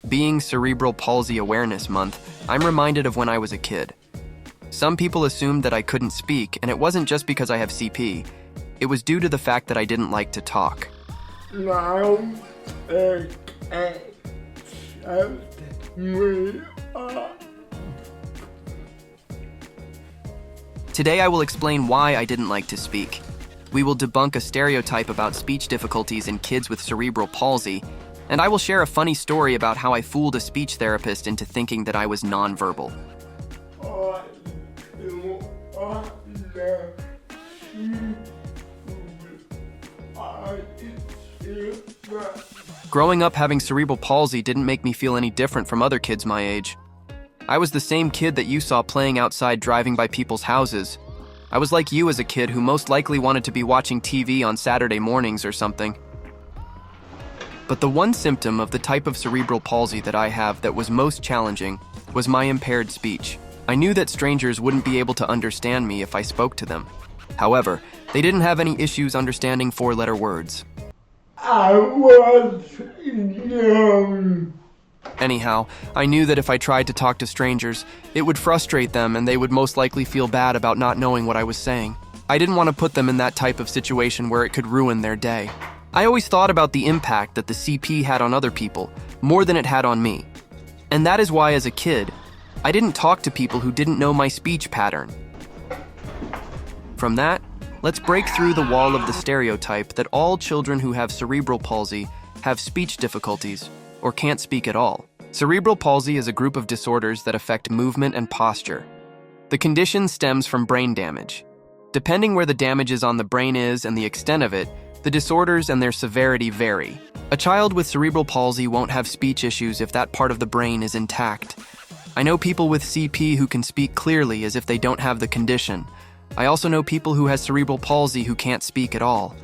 Being Cerebral Palsy Awareness Month, I'm reminded of when I was a kid. Some people assumed that I couldn't speak, and it wasn't just because I have CP. It was due to the fact that I didn't like to talk. Now they accept me up. Today I will explain why I didn't like to speak. We will debunk a stereotype about speech difficulties in kids with cerebral palsy, and I will share a funny story about how I fooled a speech therapist into thinking that I was nonverbal. Growing up having cerebral palsy didn't make me feel any different from other kids my age. I was the same kid that you saw playing outside driving by people's houses. I was like you as a kid who most likely wanted to be watching TV on Saturday mornings or something. But the one symptom of the type of cerebral palsy that I have that was most challenging was my impaired speech. I knew that strangers wouldn't be able to understand me if I spoke to them. However, they didn't have any issues understanding four-letter words. I was young. Anyhow, I knew that if I tried to talk to strangers, it would frustrate them and they would most likely feel bad about not knowing what I was saying. I didn't want to put them in that type of situation where it could ruin their day. I always thought about the impact that the CP had on other people, more than it had on me. And that is why, as a kid, I didn't talk to people who didn't know my speech pattern. From that, let's break through the wall of the stereotype that all children who have cerebral palsy have speech difficulties or can't speak at all. Cerebral palsy is a group of disorders that affect movement and posture. The condition stems from brain damage. Depending where the damage is on the brain is and the extent of it, the disorders and their severity vary. A child with cerebral palsy won't have speech issues if that part of the brain is intact. I know people with CP who can speak clearly as if they don't have the condition. I also know people who have cerebral palsy who can't speak at all.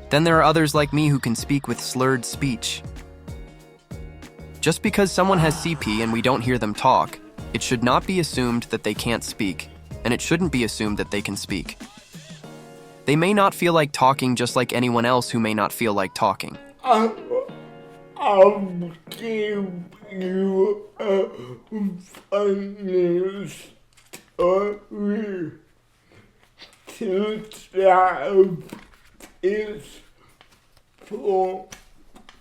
Then there are others like me who can speak with slurred speech. Just because someone has CP and we don't hear them talk, it should not be assumed that they can't speak, and it shouldn't be assumed that they can speak. They may not feel like talking just like anyone else who may not feel like talking. I'll give you a funny story to start is for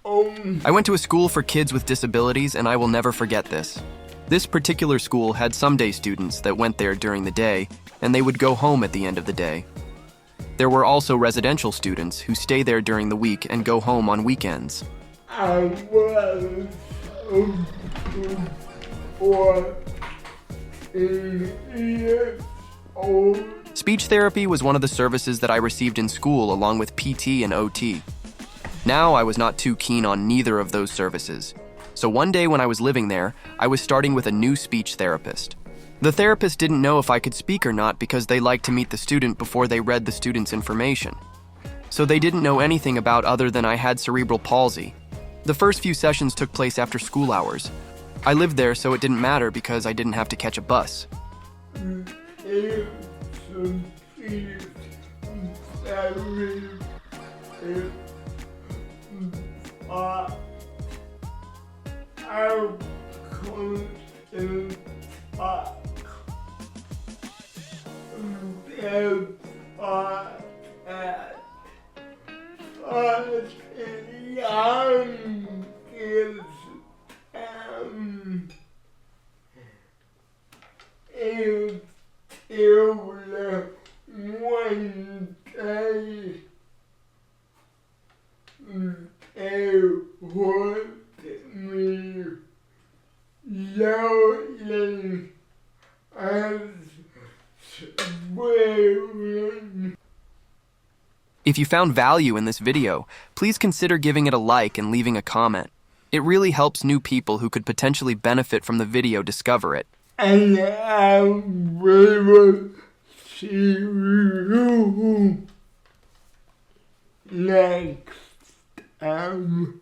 I went to a school for kids with disabilities, and I will never forget this. This particular school had Sunday students that went there during the day, and they would go home at the end of the day. There were also residential students who stay there during the week and go home on weekends. I was 14 years old. Speech therapy was one of the services that I received in school along with PT and OT. Now I was not too keen on neither of those services. So one day when I was living there, I was starting with a new speech therapist. The therapist didn't know if I could speak or not because they liked to meet the student before they read the student's information. So they didn't know anything about other than I had cerebral palsy. The first few sessions took place after school hours. I lived there, so it didn't matter because I didn't have to catch a bus. One day they would me yelling and swearing. If you found value in this video, please consider giving it a like and leaving a comment. It really helps new people who could potentially benefit from the video discover it. And I will see you next time.